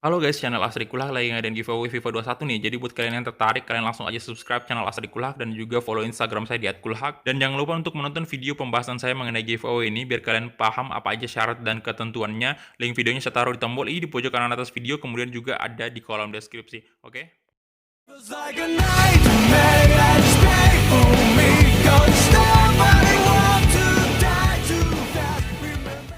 Halo guys, channel Asri Kulak lagi ngadain giveaway FIFA 21 nih. Jadi buat kalian yang tertarik, kalian langsung aja subscribe channel Asri Kulak dan juga follow Instagram saya di @kulhak. Dan jangan lupa untuk menonton video pembahasan saya mengenai giveaway ini biar kalian paham apa aja syarat dan ketentuannya. Link videonya saya taruh di tombol i di pojok kanan atas video, kemudian juga ada di kolom deskripsi. Oke? Feels like a nightmare that's painful me. Don't stop, I want to die too fast. Remember.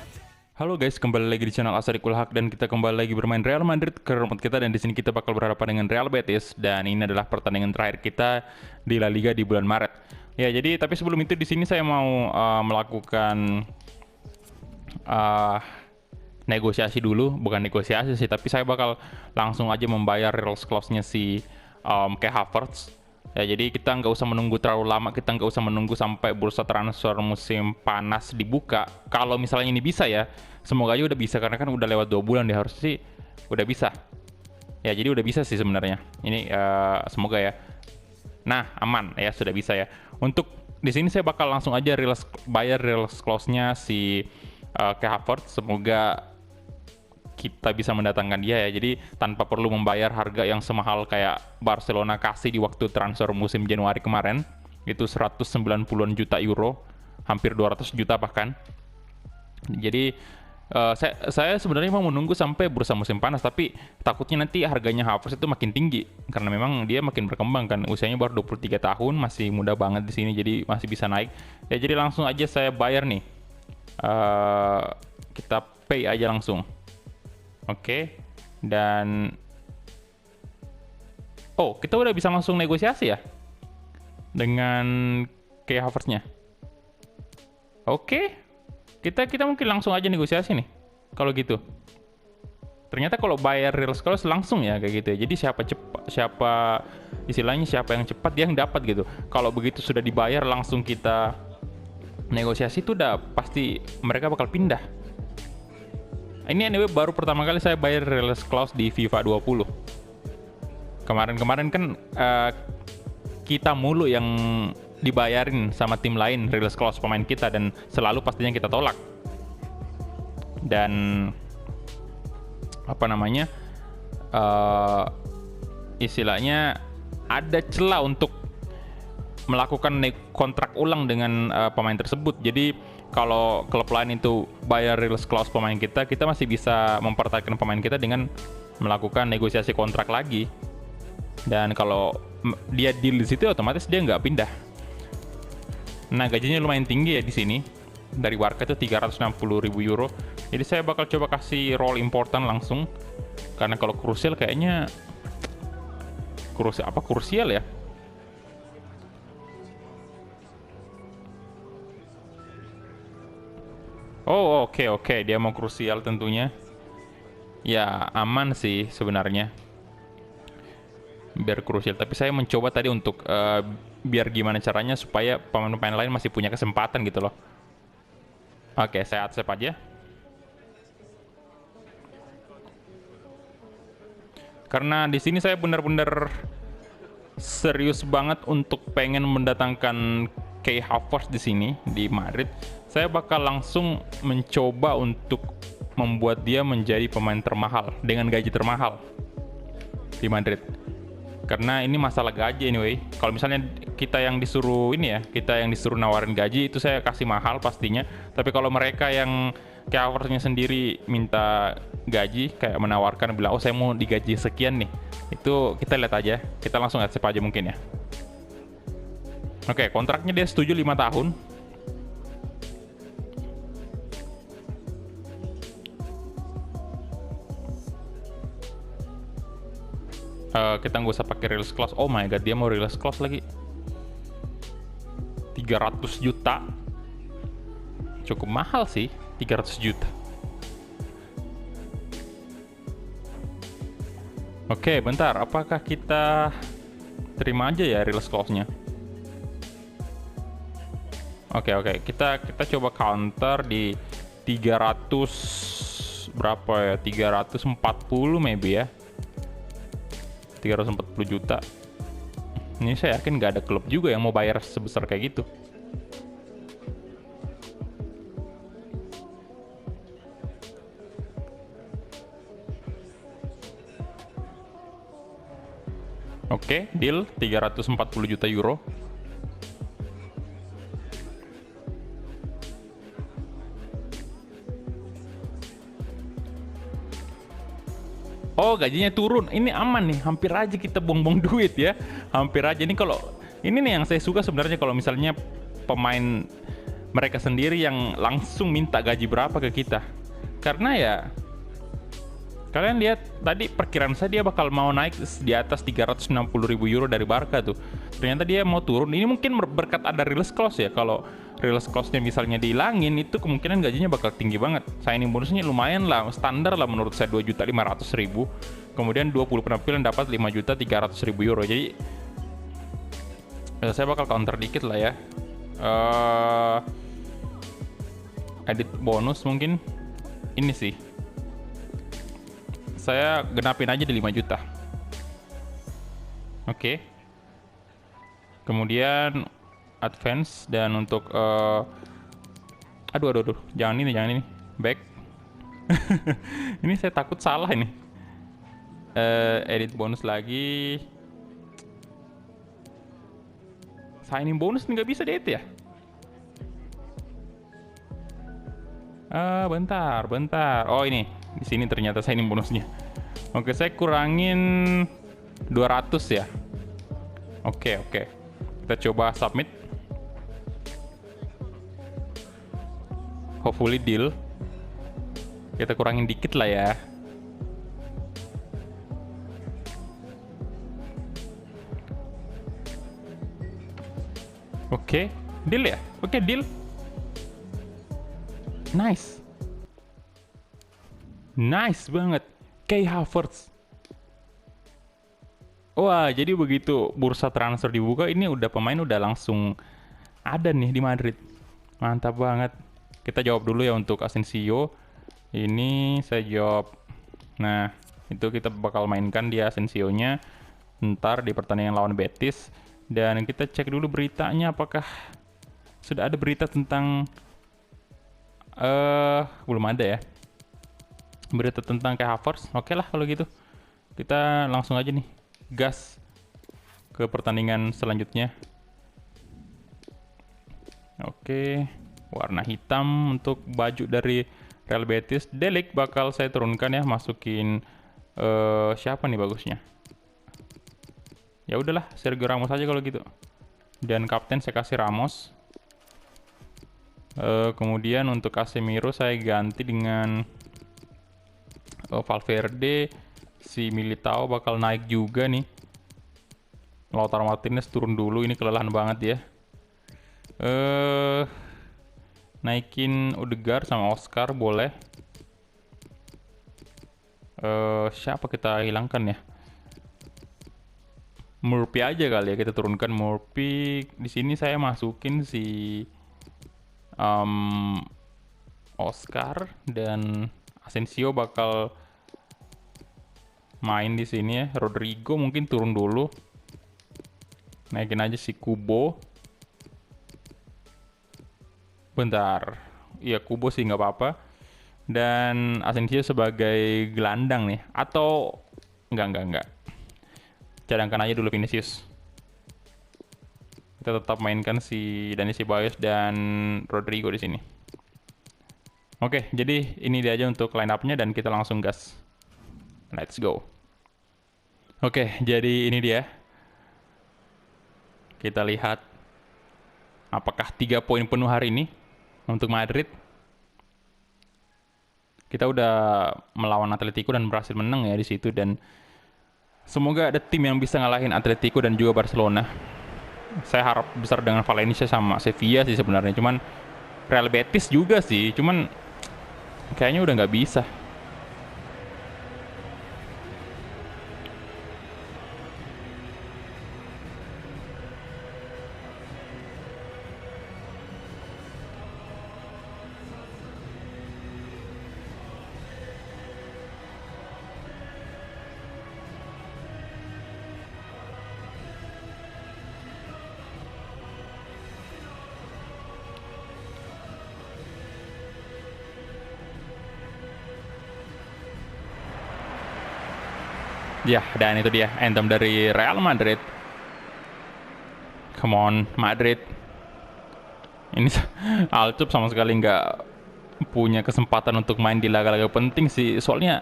Halo guys, kembali lagi di channel Asri Kulhak dan kita kembali lagi bermain Real Madrid ke rumah kita, dan di sini kita bakal berhadapan dengan Real Betis, dan ini adalah pertandingan terakhir kita di La Liga di bulan Maret. Ya, jadi tapi sebelum itu di sini saya mau melakukan uh, negosiasi dulu, bukan negosiasi sih, tapi saya bakal langsung aja membayar real clause-nya si Kai Havertz. Ya, jadi kita nggak usah menunggu terlalu lama, kita nggak usah menunggu sampai bursa transfer musim panas dibuka. Kalau misalnya ini bisa ya, semoga aja udah bisa, karena kan udah lewat 2 bulan dia, harus sih udah bisa. Ya, jadi udah bisa sih sebenarnya. Ini semoga ya. Nah, aman ya, sudah bisa ya. Untuk di sini saya bakal langsung aja bayar real clause-nya si Kai Havertz. Semoga kita bisa mendatangkan dia ya. Jadi tanpa perlu membayar harga yang semahal kayak Barcelona kasih di waktu transfer musim Januari kemarin. Itu 190-an juta euro, hampir 200 juta bahkan. Jadi saya sebenarnya mau menunggu sampai bursa musim panas, tapi takutnya nanti harganya Havertz itu makin tinggi karena memang dia makin berkembang kan, usianya baru 23 tahun, masih muda banget di sini, jadi masih bisa naik. Ya, jadi langsung aja saya bayar nih. Kita pay aja langsung. Oke, dan kita udah bisa langsung negosiasi ya dengan Kai Havertz-nya. Oke, kita mungkin langsung aja negosiasi nih. Kalau gitu, ternyata kalau bayar real clause langsung ya kayak gitu ya. Jadi siapa yang cepat dia yang dapat gitu. Kalau begitu sudah dibayar langsung kita negosiasi, itu udah pasti mereka bakal pindah. Ini anyway baru pertama kali saya bayar release clause di FIFA 20. Kemarin-kemarin kan kita mulu yang dibayarin sama tim lain release clause pemain kita, dan selalu pastinya kita tolak. Dan apa namanya, istilahnya ada celah untuk melakukan kontrak ulang dengan pemain tersebut. Jadi kalau klub lain itu bayar release clause pemain kita, kita masih bisa mempertahankan pemain kita dengan melakukan negosiasi kontrak lagi. Dan kalau dia deal di situ, otomatis dia nggak pindah. Nah, gajinya lumayan tinggi ya di sini. Dari Warka itu 360.000 euro. Jadi saya bakal coba kasih role important langsung. Karena kalau krusial kayaknya krusial ya. Oh, oke, dia mau krusial tentunya. Ya, aman sih sebenarnya. Biar krusial, tapi saya mencoba tadi untuk biar gimana caranya supaya pemain-pemain lain masih punya kesempatan gitu loh. Oke, saya accept aja. Karena di sini saya benar-benar serius banget untuk pengen mendatangkan Kai Havertz di sini di Madrid. Saya bakal langsung mencoba untuk membuat dia menjadi pemain termahal dengan gaji termahal di Madrid. Karena ini masalah gaji anyway. Kalau misalnya kita yang disuruh nawarin gaji, itu saya kasih mahal pastinya. Tapi kalau mereka yang kayak Havertz-nya sendiri minta gaji, kayak menawarkan bilang, oh saya mau digaji sekian nih, itu kita lihat aja, kita langsung accept aja mungkin ya. Oke, kontraknya dia setuju 5 tahun. Kita nggak usah pakai release clause. Oh my god, dia mau release clause lagi. 300 juta. Cukup mahal sih, 300 juta. Oke, bentar. Apakah kita terima aja ya release clause-nya? Oke, kita coba counter di 300 berapa ya? 340 maybe ya. 340 juta. Ini saya yakin nggak ada klub juga yang mau bayar sebesar kayak gitu. Oke, deal 340 juta euro. Oh, gajinya turun. Ini aman nih, hampir aja kita buang-buang duit ya. Hampir aja. Ini kalau ini nih yang saya suka sebenarnya, kalau misalnya pemain mereka sendiri yang langsung minta gaji berapa ke kita. Karena ya kalian lihat tadi perkiraan saya dia bakal mau naik di atas 360 ribu euro dari Barca tuh. Ternyata dia mau turun. Ini mungkin berkat ada release clause ya. Kalau release clause-nya misalnya dihilangin, itu kemungkinan gajinya bakal tinggi banget. Signing bonusnya lumayan lah, standar lah menurut saya 2.500.000. Kemudian 20 penampilan dapat 5.300.000 euro. Jadi saya bakal counter dikit lah ya. Edit bonus mungkin ini sih. Saya genapin aja di 5 juta. Oke. Kemudian advance dan untuk aduh, jangan ini. Back. Ini saya takut salah ini. Edit bonus lagi. Signing bonus nggak bisa diedit ya? Bentar. Oh ini, di sini ternyata signing bonusnya. Oke, saya kurangin 200 ya. Oke. Kita coba submit. Hopefully deal. Kita kurangin dikit lah ya. Oke, deal ya? Oke, deal. Nice banget. Kai Havertz. Wah, jadi begitu bursa transfer dibuka, ini udah pemain udah langsung ada nih di Madrid. Mantap banget. Kita jawab dulu ya untuk Asensio. Ini saya jawab. Nah, itu kita bakal mainkan dia Asensio-nya ntar di pertandingan lawan Betis. Dan kita cek dulu beritanya, apakah sudah ada berita tentang belum ada ya berita tentang Kai Havertz. Oke lah kalau gitu, kita langsung aja nih gas ke pertandingan selanjutnya. Oke, warna hitam untuk baju dari Real Betis. De Ligt bakal saya turunkan ya, masukin siapa nih bagusnya? Ya udahlah, Sergio Ramos aja kalau gitu. Dan kapten saya kasih Ramos. Kemudian untuk Casemiro saya ganti dengan Valverde. Si Militao bakal naik juga nih. Lautaro Martinez turun dulu, ini kelelahan banget ya. Naikin Odegaard sama Oscar boleh. Siapa kita hilangkan ya? Murphy aja kali ya, kita turunkan Murphy. Di sini saya masukin si Oscar dan Asensio bakal main di sini ya. Rodrigo mungkin turun dulu. Naikin aja si Kubo. Bentar. Iya, Kubo sih nggak apa-apa. Dan Asensio sebagai gelandang nih. Atau enggak. Cadangkan aja dulu Vinicius. Kita tetap mainkan si Dani Ceballos dan Rodrigo di sini. Oke, jadi ini dia aja untuk line up-nya dan kita langsung gas. Let's go. Oke, jadi ini dia. Kita lihat apakah 3 poin penuh hari ini untuk Madrid. Kita udah melawan Atletico dan berhasil menang ya di situ, dan semoga ada tim yang bisa ngalahin Atletico dan juga Barcelona. Saya harap besar dengan Valencia sama Sevilla sih sebenarnya. Cuman Real Betis juga sih. Cuman kayaknya udah nggak bisa. Ya, dan itu dia anthem dari Real Madrid. Come on, Madrid. Ini Alcup sama sekali nggak punya kesempatan untuk main di laga-laga penting sih. Soalnya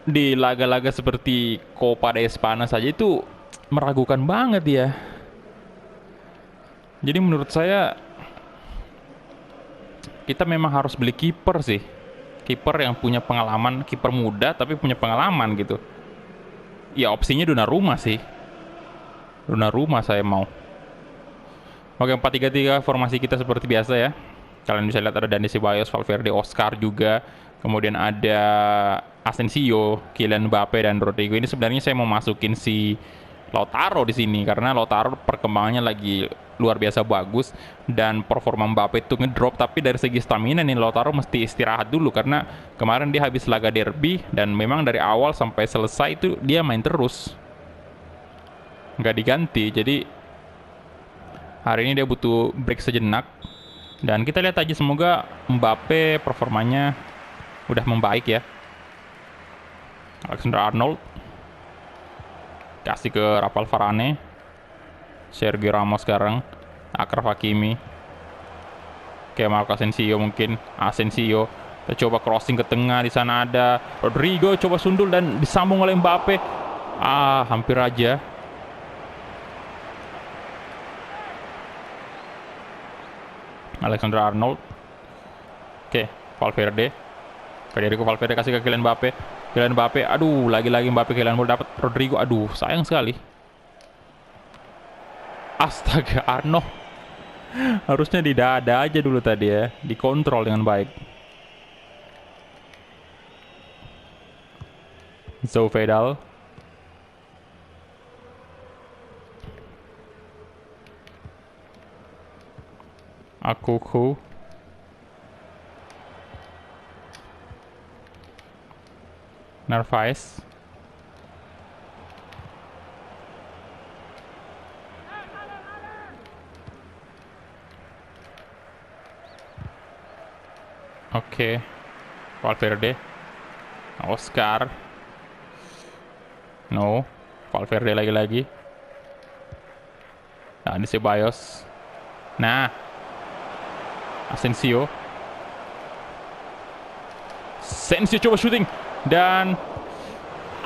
di laga-laga seperti Copa de Espana saja itu meragukan banget ya. Jadi menurut saya kita memang harus beli kiper sih. Kiper yang punya pengalaman, kiper muda tapi punya pengalaman gitu. Ya opsinya Donnarumma sih. Donnarumma saya mau. Oke, 4-3-3 formasi kita seperti biasa ya. Kalian bisa lihat ada Dani Ceballos, Valverde, Oscar juga. Kemudian ada Asensio, Kylian Mbappe dan Rodrigo. Ini sebenarnya saya mau masukin si Lautaro di sini karena Lautaro perkembangannya lagi luar biasa bagus dan performa Mbappe itu ngedrop, tapi dari segi stamina nih Lautaro mesti istirahat dulu karena kemarin dia habis laga derby dan memang dari awal sampai selesai itu dia main terus. Nggak diganti, jadi hari ini dia butuh break sejenak. Dan kita lihat aja semoga Mbappe performanya udah membaik ya. Alexander Arnold kasih ke Rafael Varane, Sergio Ramos sekarang, Achraf Hakimi, oke Marco Asensio mungkin, Asensio, kita coba crossing ke tengah, di sana ada Rodrigo, coba sundul dan disambung oleh Mbappe, hampir aja. Alexander Arnold, oke Valverde, Federico Valverde kasih ke Kylian Mbappe. Kylian Mbappe, aduh, lagi-lagi Mbappe Kylian Mbappe dapat Rodrigo, aduh, sayang sekali. Astaga, Arno. Harusnya di dada aja dulu tadi ya, dikontrol dengan baik. Zovedal. Akuku. Narvaez. Oke. Valverde. Oscar. No. Valverde lagi-lagi. Nah, ini Ceballos. Nah. Asensio. Asensio coba shooting. Dan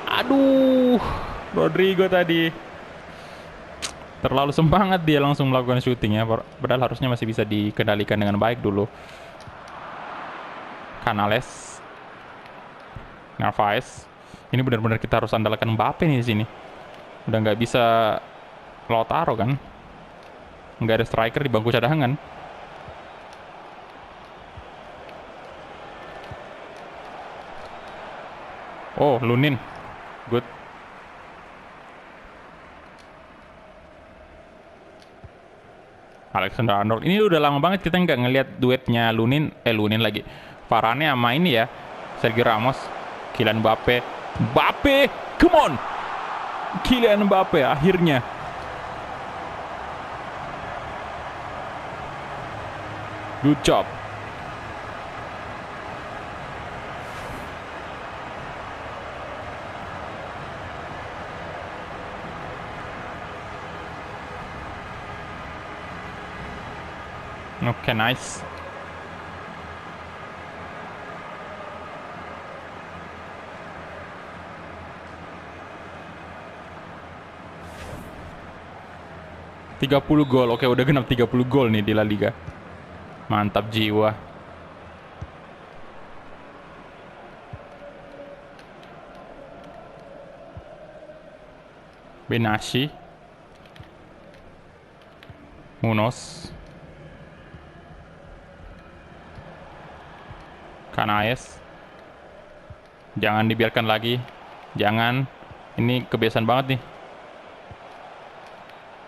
aduh, Rodrigo tadi terlalu semangat, dia langsung melakukan syuting ya, padahal harusnya masih bisa dikendalikan dengan baik dulu. Canales, Narvaez, ini benar-benar kita harus andalkan Mbappe nih di sini. Udah nggak bisa Lautaro kan, nggak ada striker di bangku cadangan. Oh, Lunin. Good. Alexander Arnold. Ini udah lama banget kita nggak ngelihat duetnya Lunin lagi. Varane sama ini ya. Sergio Ramos. Kylian Mbappe. Mbappe! Come on! Kylian Mbappe akhirnya. Good job. Oke, nice. ...30 gol. Oke, udah genap 30 gol nih di La Liga. Mantap jiwa. Benashi. Munoz. Canales. Jangan dibiarkan lagi. Jangan. Ini kebiasaan banget nih.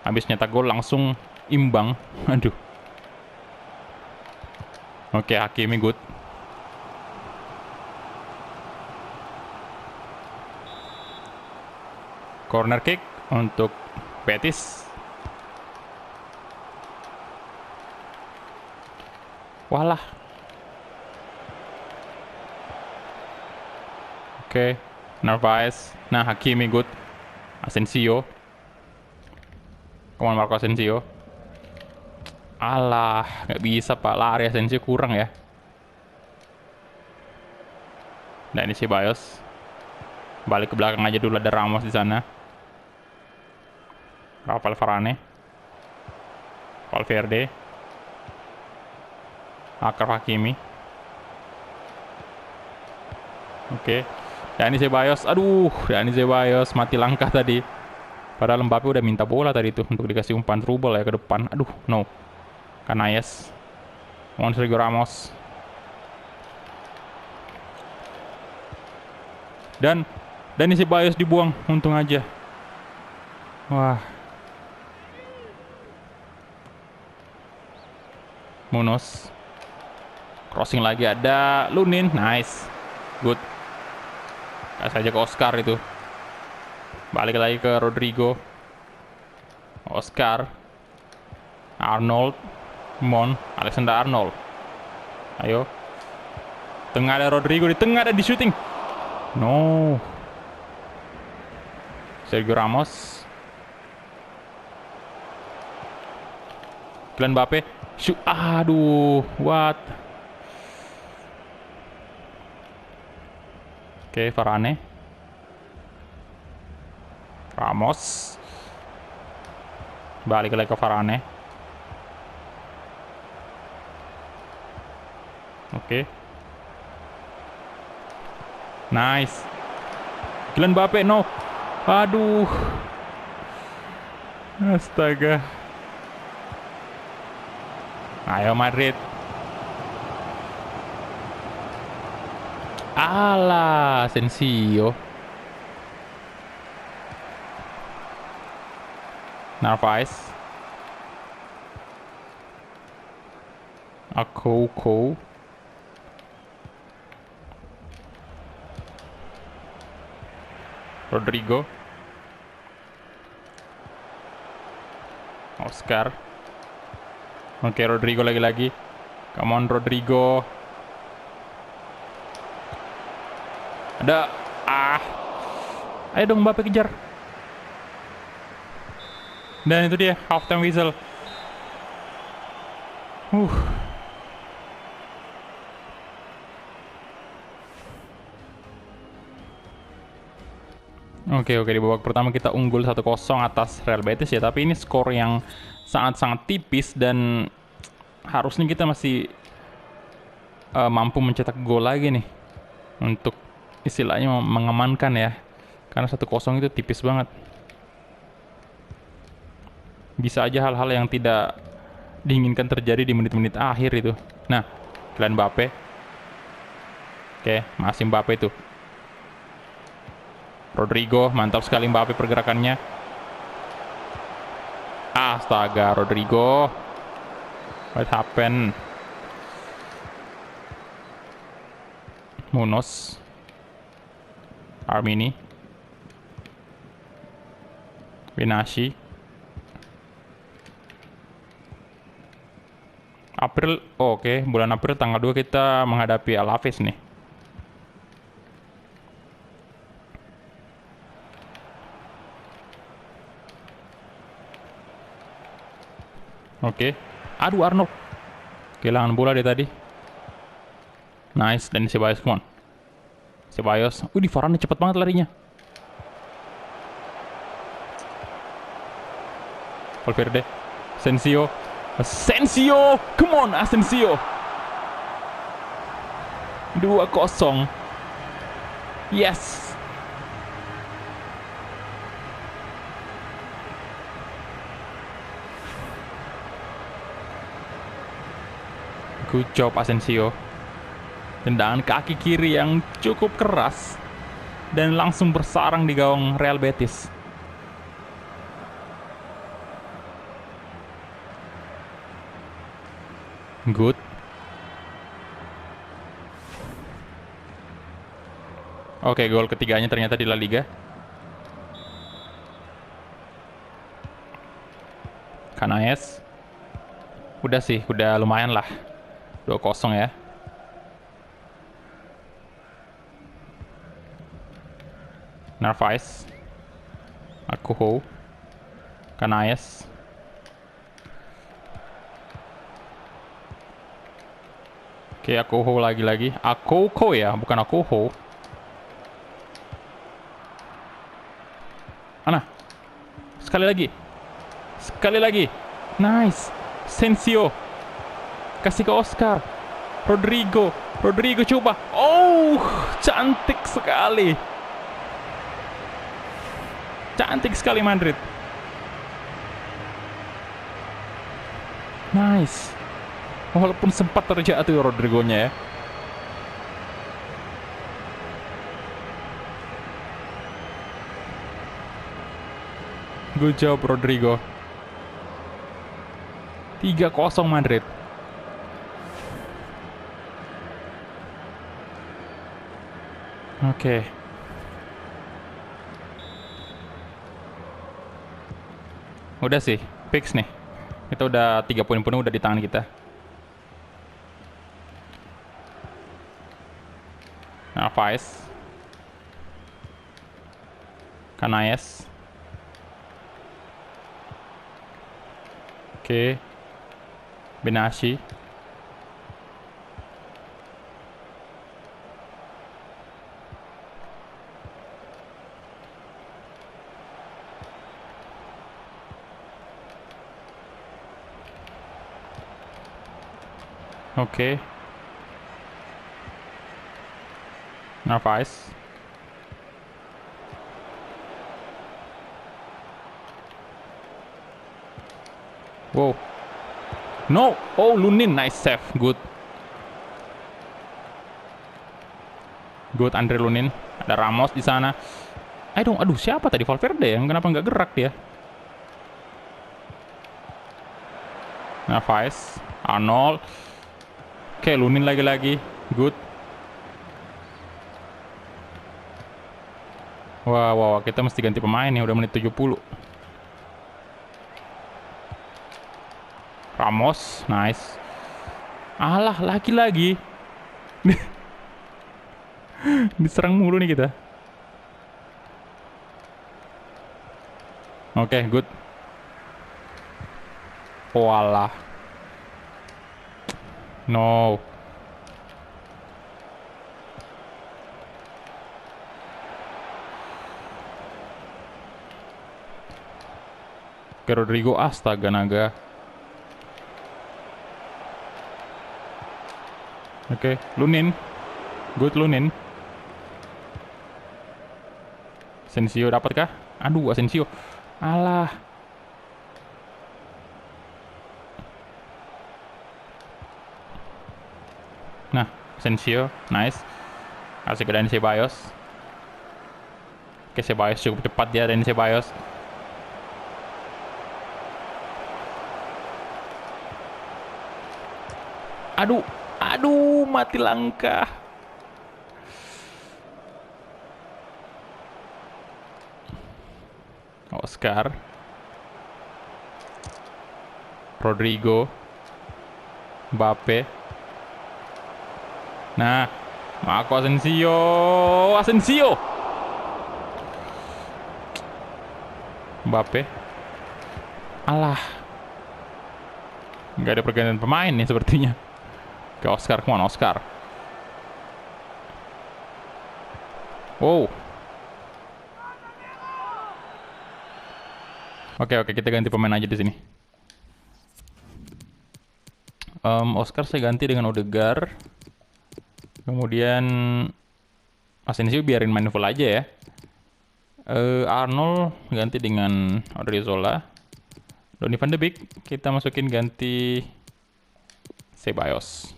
Habis nyetak gol langsung imbang. Aduh. Oke, Hakimi good. Corner kick untuk Betis. Walah. Oke, Narvaez. Nah, Hakimi good. Asensio. Come on, Marco Asensio. Alah, nggak bisa Pak, lari Asensio kurang ya. Nah, ini Ceballos. Balik ke belakang aja dulu, ada Ramos di sana. Rafael Varane. Valverde. Akraf Hakimi. Oke. Dani Ceballos. Aduh, Dani Ceballos mati langkah tadi. Padahal Mbappe udah minta bola tadi tuh untuk dikasih umpan trouble ya ke depan. Aduh, no. Canales. Sergio Ramos. Dan Dani Ceballos dibuang, untung aja. Wah. Munoz. Crossing lagi, ada Lunin. Nice. Good. Kasih aja ke Oscar itu. Balik lagi ke Rodrigo. Oscar. Arnold. Mon. Alexander Arnold. Ayo. Tengah ada Rodrigo, di tengah ada di shooting. No. Sergio Ramos. Kylian Mbappe. Shoot. Aduh. What? Oke, Varane. Ramos. Balik lagi ke Varane. Oke. Nice. Kylian Mbappe, no. Aduh. Astaga. Ayo Madrid. Alah, Asensio. Narvaez. Akoko. Rodrigo. Oscar. Oke, Rodrigo lagi-lagi. Come on, Rodrigo. Ada. Ayo dong Mbappe kejar. Dan itu dia, halftime whistle. Oke, di babak pertama kita unggul 1-0 atas Real Betis ya. Tapi ini skor yang sangat-sangat tipis dan harusnya kita masih mampu mencetak gol lagi nih. Untuk istilahnya mengamankan ya. Karena 1-0 itu tipis banget. Bisa aja hal-hal yang tidak diinginkan terjadi di menit-menit akhir itu. Nah, Kylian Mbappe. Oke, masih Mbappe itu. Rodrigo, mantap sekali Mbappe pergerakannya. Astaga, Rodrigo. What happened? Munoz. Armini. Benashi. April, oke, bulan April tanggal 2 kita menghadapi Alaves nih. Oke. Aduh, Arnold. Kehilangan bola dia tadi. Nice, dan Ceballos, come on. Ceballos. Di Varane cepet banget larinya. Valverde. Asensio. Come on, Asensio. 2-0. Yes. Good job Asensio. Tendangan kaki kiri yang cukup keras dan langsung bersarang di gawang Real Betis. Good. Oke, gol ketiganya ternyata di La Liga. Canales. Udah sih, udah lumayan lah. 2-0 ya. Narvaez, Akuho, Kanayes. Oke, Akuho lagi-lagi. Akoko ya, bukan Akuho. Mana? Sekali lagi. Sekali lagi. Nice. Sensio. Kasih ke Oscar. Rodrigo. Rodrigo coba. Oh, cantik sekali. Cantik sekali Madrid. Nice. Walaupun sempat terjatuh Rodrigo-nya ya. Good job Rodrigo. 3-0 Madrid. Oke. Udah sih, fix nih. Kita udah 3 poin penuh udah di tangan kita. Narvaez, Kanayes. Oke. Benashi. Oke. Narvaez. Wow. No. Oh, Lunin. Nice save. Good. Good, Andre Lunin. Ada Ramos di sana. Aduh, siapa tadi? Valverde yang kenapa nggak gerak dia? Narvaez. Arnold. Oke, Lunin lagi-lagi. Good. Wah, kita mesti ganti pemain nih. Udah menit 70. Ramos, nice. Alah, lagi-lagi. Diserang mulu nih kita. Oke, good. Walah. No. Ke Rodrigo, astaga naga. Oke, Lunin. Good Lunin. Asensio dapatkah? Aduh, Asensio. Alah. Nah, Asensio, nice. Kasih ke Dani Ceballos. Oke, Ceballos cukup cepat dia, Dani Ceballos. Aduh, mati langkah. Oscar. Rodrigo. Mbappe. Nah, Marco Asensio. Mbappe. Alah. Nggak ada pergantian pemain nih sepertinya. Ke Oscar, come on Oscar. Wow. Oke, kita ganti pemain aja di sini. Oscar saya ganti dengan Odegaard. Kemudian Asensio biarin main full aja ya. Arnold ganti dengan Odriozola. Donny van de Beek kita masukin ganti Ceballos.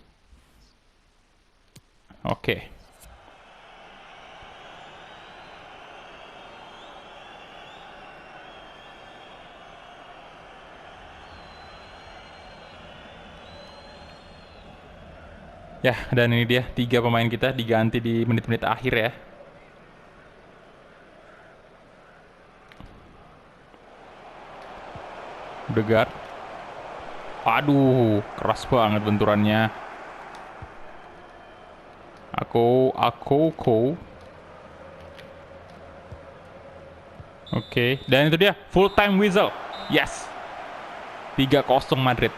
Oke. Ya, dan ini dia 3 pemain kita diganti di menit-menit akhir ya. Odegaard. Aduh, keras banget benturannya. Aku. Oke, dan itu dia full time whistle. Yes. 3-0 Madrid.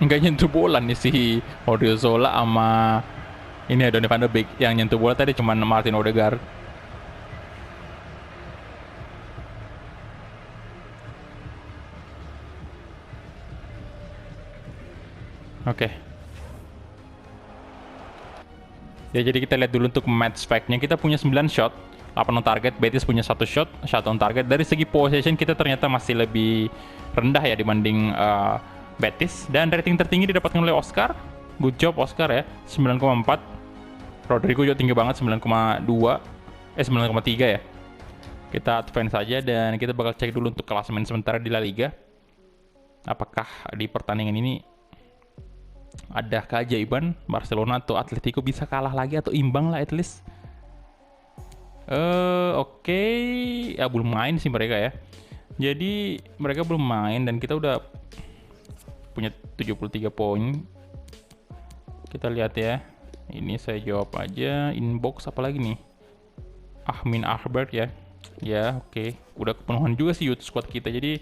Nggak nyentuh bola nih si Odriozola sama ini ya Donny van de Beek. Yang nyentuh bola tadi cuma Martin Odegaard. Oke. Ya jadi kita lihat dulu untuk match fact-nya. Kita punya 9 shot, 8 on target. Betis punya 1 shot, 1 on target. Dari segi possession kita ternyata masih lebih rendah ya dibanding Betis. Dan rating tertinggi didapatkan oleh Oscar. Good job Oscar ya, 9,4. Rodrigo juga tinggi banget, 9,2. 9,3 ya. Kita advance saja dan kita bakal cek dulu untuk klasemen sementara di La Liga. Apakah di pertandingan ini ada keajaiban Barcelona atau Atletico bisa kalah lagi atau imbang lah at least. Oke. Ya belum main sih mereka ya. Jadi mereka belum main dan kita udah punya 73 poin. Kita lihat ya. Ini saya jawab aja inbox apa lagi nih? Ahmin Ahbert ya. Ya oke. Udah kepenuhan juga sih youth squad kita. Jadi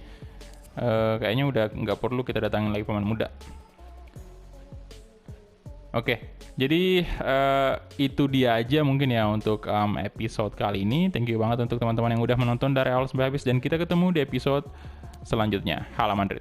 kayaknya udah nggak perlu kita datangin lagi pemain muda. Oke, jadi itu dia aja mungkin ya untuk episode kali ini. Thank you banget untuk teman-teman yang udah menonton dari awal sampai habis. Dan kita ketemu di episode selanjutnya. Hala Madrid.